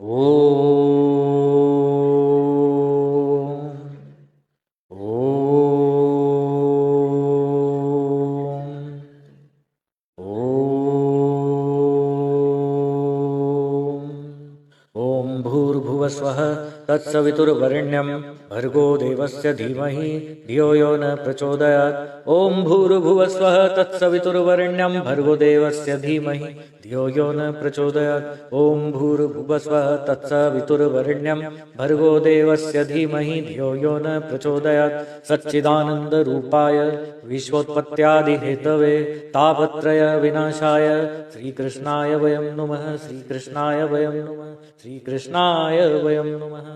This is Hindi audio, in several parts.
ओम भूर्भुवस्वः तत्सवितुर्वरेण्यं भर्गो देवस्य धीमहि धियो यो न प्रचोदयात्। ओम भूर्भुवस्वः तत्सवितुर्वरेण्यं भर्गो देवस्य धीमहि धियो यो न प्रचोदयात्। ओम भूर्भुवस्वः तत्सवितुर्वरेण्यं भर्गो देवस्य धीमहि धियो यो न प्रचोदयात्। सच्चिदानन्दरूपाय विश्वोत्पत्त्यादिहेतवे तापत्रय विनाशाय श्रीकृष्णाय वयं नुमः। श्रीकृष्णाय वयं नुमः। श्रीकृष्णाय वयं नुमः।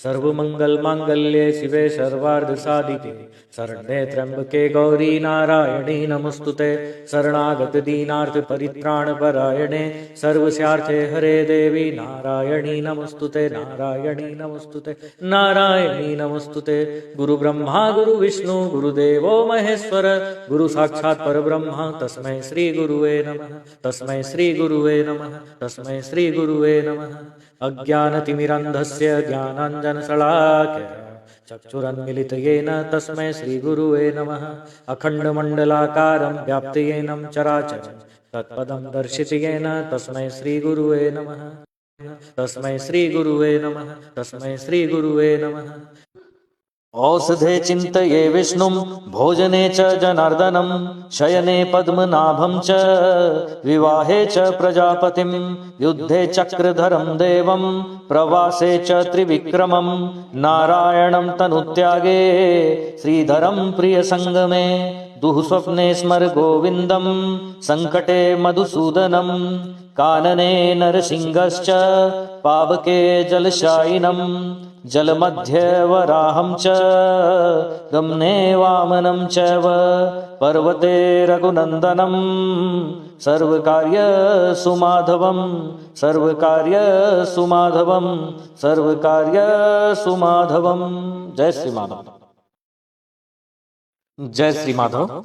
सर्वमंगलमांगल्ये शिवे सर्वार्धसाधिके शरण्ये त्र्यंबके गौरी नारायणी नमस्तुते। शरणागत दीनार्थ परित्राणपरायणे सर्वस्यार्थे हरे देवी नारायणी नमस्तुते। नारायणी नमस्तुते। नारायणी नमस्तुते। गुरु ब्रह्मा गुरु विष्णु गुरुदेवो महेश्वर गुरु साक्षात् परब्रह्म तस्मै श्री गुरुवे नमः। तस्मै श्री गुरुवे नमः। तस्मै श्री गुरुवे नमः। अज्ञानतिमिरन्धस्य ज्ञानाञ्जनशलाकया चक्षुरुन्मीलितं तस्मै श्रीगुरुवे नमः। अखण्डमण्डलाकारं व्याप्तं चराचरं तत्पदं दर्शितं तस्मै श्रीगुरुवे नमः। तस्मै श्रीगुरुवे नमः। तस्मै श्रीगुरुवे नमः। औषधे चिन्तये विष्णुं भोजने च जनार्दनं शयने पद्मनाभं च विवाहे च प्रजापतिं युद्धे चक्रधरं देवं प्रवासे च त्रिविक्रमं नारायणं तनुत्यागे श्रीधरं प्रियसंगमे दुःस्वप्ने स्मर गोविन्दं संकटे मधुसूदनं कानने नरसिंहश्च पावके जलशायिनं जलमध्ये वराहं च गमने वामनं चैव पर्वते रघुनन्दनं सर्वकार्यसुमाधवं सर्वकार्यसुमाधवं सर्वकार्यसुमाधवं। जय श्री माधव। जय श्री माधव।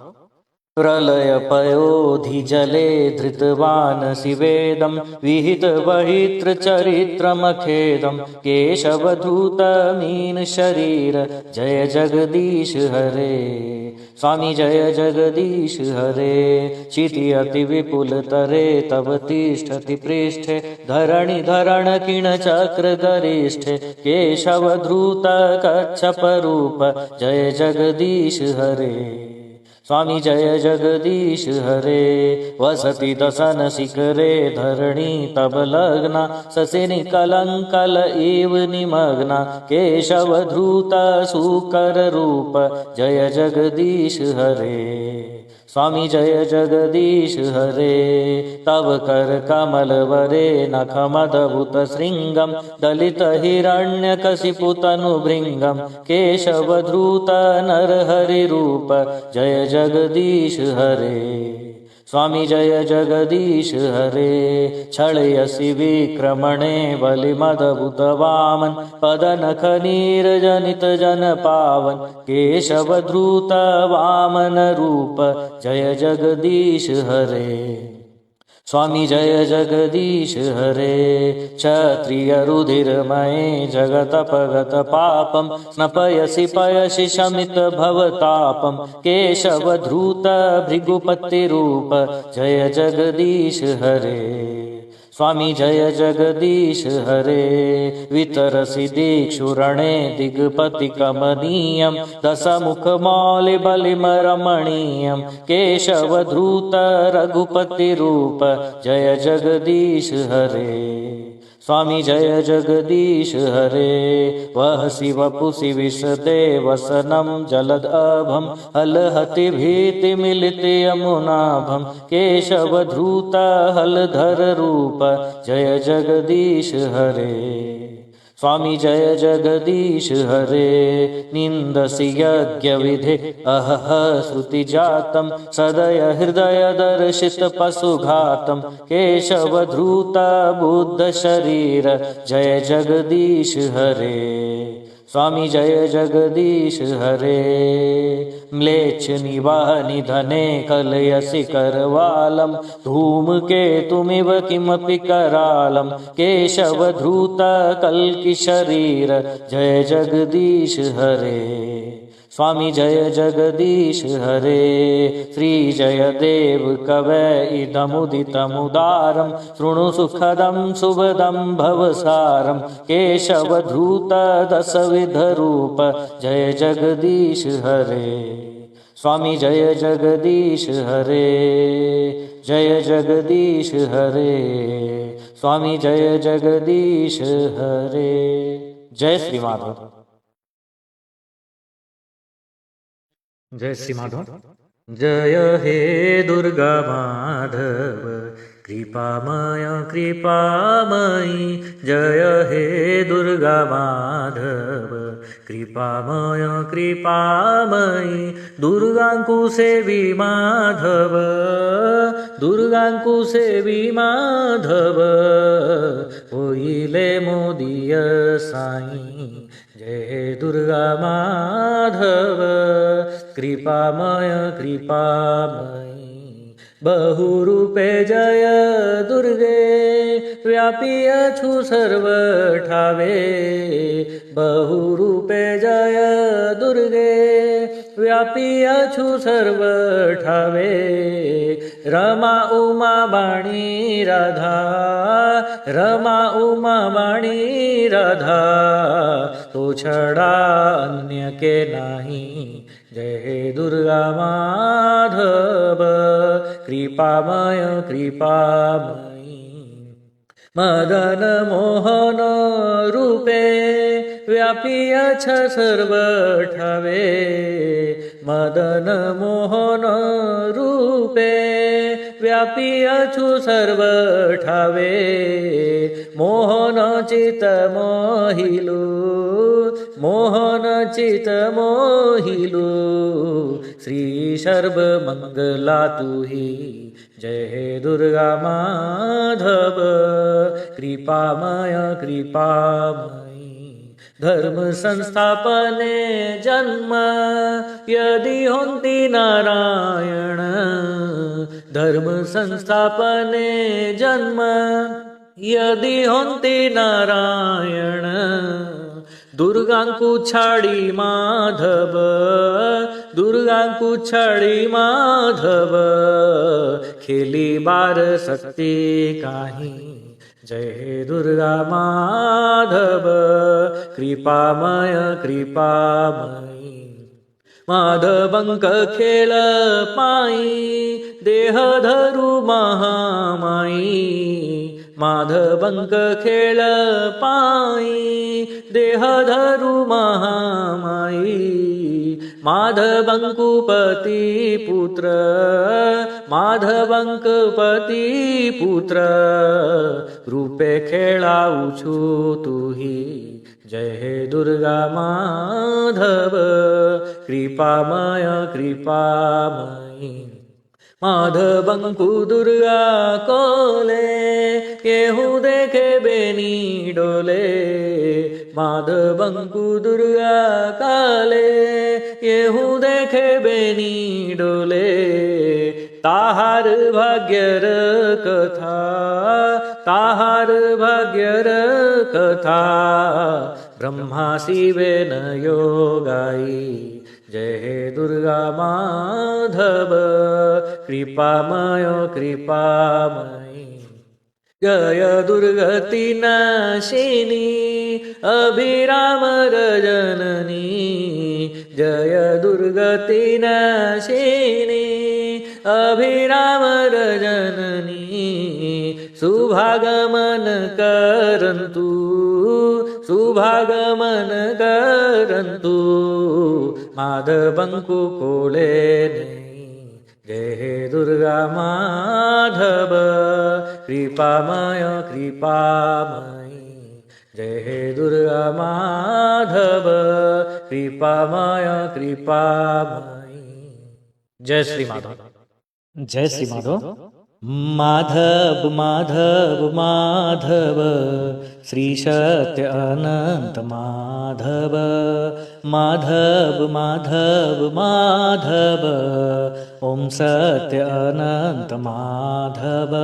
प्रलयपयोधि जले धृतवान् शिवेदं विहितवहित्रचरित्रमखेदं केशवधूतमीन शरीर जय जगदीश हरे। स्वामी जय जगदीश हरे। चिति अति विपुलतरे तव तिष्ठति पृष्ठे धरणि धरण किण चक्र गरिष्ठे केशवधूत कच्छपरूप जय जगदीश हरे। स्वामी जय जगदीश हरे। वसति दशन शिखरे धरणी तब लग्ना ससिनि कलंकल इव निमग्ना केशवधूत सुकर रूप जय जगदीश हरे। स्वामी जय जगदीश हरे। तव कर कमल वरे नखमदभुत श्रृंगम दलित हिरण्यकशिपु तनुभृंगम केशवधूत नरहरि रूप जय जगदीश हरे। स्वामी जय जगदीश हरे। छलयसि विक्रमणे बलिमदभुत वामन पदनख नीरजनित जन पावन केशवधूत वामन रूप जय जगदीश हरे। स्वामी जय जगदीश हरे। क्षत्रिय रुधिरमये जगतपगत पापं स्नपयसि पयसि शमित भवतापं केशवधूत भृगुपतिरूप जय जगदीश हरे। स्वामी जय जगदीश हरे। वितरसि दिक्षुरणे दिग्पति कमनीयं दशमुखमौलि बलिमरमणीयं केशवधूत रघुपति रूप जय जगदीश हरे। स्वामी जय जगदीश हरे। वहसि वपुसि विशदेवसनं जलदभं हलहति भीतिमिलित यमुनाभं केशवधूत हलधर रूप जय जगदीश हरे। स्वामी जय जगदीश हरे। निंदसि यज्ञविधे अहह श्रुतिजातं सदय हृदय दर्शित पशुघातं केशवधूत बुद्ध शरीर जय जगदीश हरे। स्वामी जय जगदीश हरे। म्लेच्छ निवाह निधने कलयसि करवालं धूमकेतुमिव किमपि करालं केशवधृत कल्किशरीर जय जगदीश हरे। स्वामी जय जगदीश हरे। श्री जयदेव कवय इदमुदितमुदारं शृणु सुखदं शुभदं भवसारं केशवधूत दशविधरूप जय जगदीश हरे। स्वामी जय जगदीश हरे। जय जगदीश हरे। स्वामी जय जगदीश हरे। जय श्री माधव। जय श्री माधव। जय हे दुर्गा माधव कृपामय कृपामयी। जय हे दुर्गा माधव कृपामय कृपामयी। दुर्गांकु सेवी माधव दुर्गांकु सेवी माधव होइले मोदिय साई। जय दुर्गा माधव कृपामय कृपामयी। बहुरूपे जय दुर्गे व्यापी अछु सर्व ठावे। बहुरूपे जय दुर्गे व्यापी अछु सर्व ठावे। रमा उमा बाणी राधा रमा उमा बाणी राधा तो छड़ा अन्य के नहीं। जय हे दुर्गा माधव कृपामय कृपामयी। मदन मोहन रूपे व्यापी अछ सर्व ठावे। मदन मोहन रूपे व्यापी अछु सर्व ठावे। मोहन चित मोहिलू मोहन चित मोहिलू श्री सर्व मंगला तुही। जय हे दुर्गा माधव कृपामय कृपामयी। धर्म संस्थापने जन्म यदि होन्ति नारायण। धर्म संस्थापने जन्म यदि होन्ति नारायण। दुर्गांकु छाड़ी माधव दुर्गांकु छाड़ी माधव खेली बार शक्ति काही। जय हे दुर्गा माधव कृपामय कृपामयी। माधवंक खेल पाई देह धरु महामाई। माधवंक खेल पाई देह धरु महामाई। माधवंकु पति पुत्र माधवंक पति पुत्र रूपे खेळाऊछु तुही। जय हे दुर्गा माधव कृपामय कृपामयी। माधवंकु दुर्गा कोले केहू देखे बेनी डोले। माधवंकु दुर्गा काले केहू देखे बेनी डोले। ताहार भाग्यर कथा ताहार भाग्यर कथा ब्रह्मा शिवे न योगाई। जय हे दुर्गा माधव कृपामय कृपामयी। जय दुर्गति नाशिनी अभिराम रजननी। जय दुर्गति नाशिनी अभिराम रजननी। शुभागमन करन्तु शुभागमन करन्तु माधवंकु कोले नहीं। जय हे दुर्गा माधव कृपामय कृपामयी। जय हे दुर्गा माधव कृपामय कृपामयी। जय श्री माधव। जय श्री माधव। माधव माधव माधव श्री सत्य अनंत माधव माधव माधव माधव ओम सत्य अनंत माधव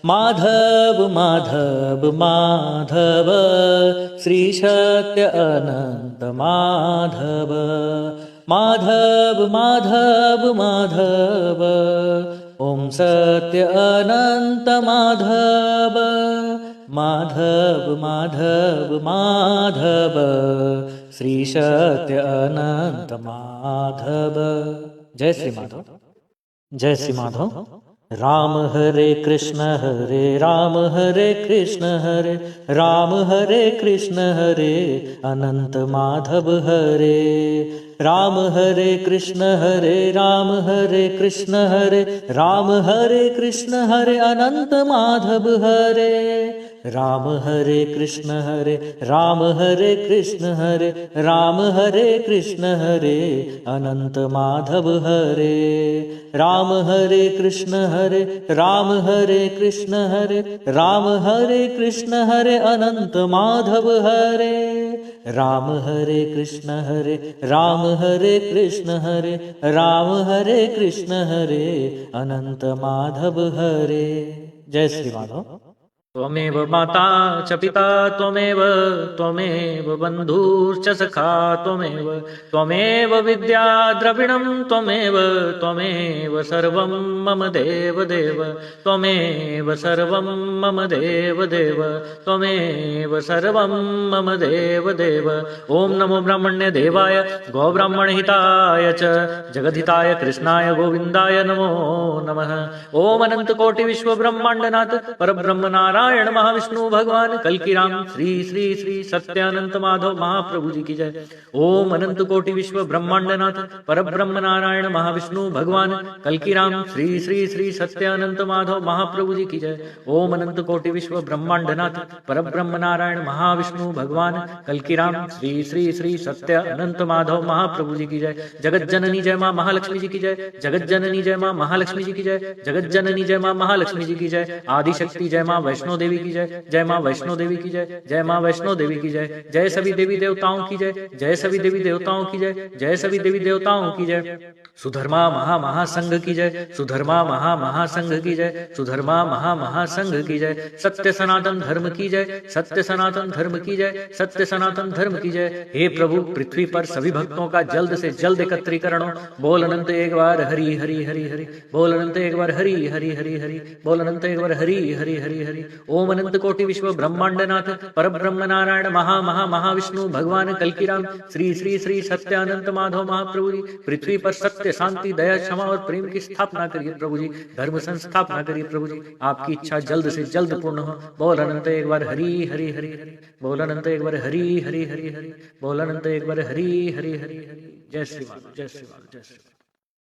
माधव माधव माधव श्री सत्य अनंत माधव माधव माधव माधव ओम सत्य अनंत माधव माधव माधव माधव श्री सत्य अनंत माधव। जय श्री माधव, जय श्री माधव। राम हरे कृष्ण हरे राम हरे कृष्ण हरे राम हरे कृष्ण हरे अनंत माधव हरे राम हरे कृष्ण हरे राम हरे कृष्ण हरे राम हरे कृष्ण हरे अनंत माधव हरे राम हरे कृष्ण हरे राम हरे कृष्ण हरे राम हरे कृष्ण हरे अनंत माधव हरे राम हरे कृष्ण हरे राम हरे कृष्ण हरे राम हरे कृष्ण हरे अनंत माधव हरे राम हरे कृष्ण हरे राम हरे कृष्ण हरे राम हरे कृष्ण हरे अनंत माधव हरे। जय श्री माधव। त्वमेव माता च पिता त्वमेव बन्धुश्च सखा त्वमेव विद्या द्रविणं त्वमेव सर्वं मम देव देव त्वमेव सर्वं मम देव देव त्वमेव सर्वं मम देव देव। ओम नमो ब्राह्मण्य देवाय गोब्राह्मणहिताय च जगद्हिताय कृष्णाय गोविन्दाय नमो नमः। ओम अनंत कोटि विश्व ब्रह्मांडनाथ परब्रह्म नारायण महाविष्णु भगवान कल की राम श्री श्री श्री सत्यानंत माधव महाप्रभु जी की जय। ओम अनंत कोटि विश्व ब्रह्मांडनाथ परब्रह्म नारायण महाविष्णु भगवान कल की राम श्री श्री श्री सत्यानंत माधव महाप्रभु जी की जय। ओम अनंत कोटि विश्व ब्रह्मांडनाथ परब्रह्म नारायण महाविष्णु भगवान कल की राम श्री श्री श्री सत्य अनंत माधव महाप्रभु जी की जय। जगत जननी जय मां महालक्ष्मी जी की जय। जगत जननी जय मां महालक्ष्मी जी की जय। जगत जननी जय मां महालक्ष्मी जी की जय। आदिशक्ति जय मां वैष्णो देवी की जय। जय मां वैष्णो देवी की जय। जय मां वैष्णो देवी की जय। जय सभी देवी देवताओं की जय। जय सभी देवी देवताओं की जय। जय सभी देवी देवताओं की जय। सुधर्मा महासंघ की जय। सुधर्मा महासंघ की जय। सुधर्मा महासंघ की जय। सत्य सनातन धर्म की जय। सत्य सनातन धर्म की जय। सत्य सनातन धर्म की जय। हे प्रभु पृथ्वी पर सभी भक्तों का जल्द से जल्द एकत्रीकरण हो। बोल अनंत एक बार हरि हरि हरि हरि। बोल अनंत एक बार हरि हरि हरि हरि। बोल अनंत एक बार हरि हरि हरि हरि। ओम अनंत कोटि विश्व ब्रह्मांडनाथ परब्रह्म नारायण महाविष्णु भगवान कल की राम श्री श्री श्री सत्यानंत माधव महाप्रभु जी पृथ्वी पर सत्य शांति दया क्षमा और प्रेम की स्थापना करिए प्रभु जी। धर्म संस्थापना करिए प्रभु जी। आपकी इच्छा जल्द से जल्द पूर्ण हो। बोल अनंत एक बार हरि हरि हरि हरि। बोल अनंत एक बार हरि हरि हरि हरि। बोल अनंत एक बार हरि हरि हरि हरि। जय श्री माधव, जय श्री माधव, जय श्री माधव।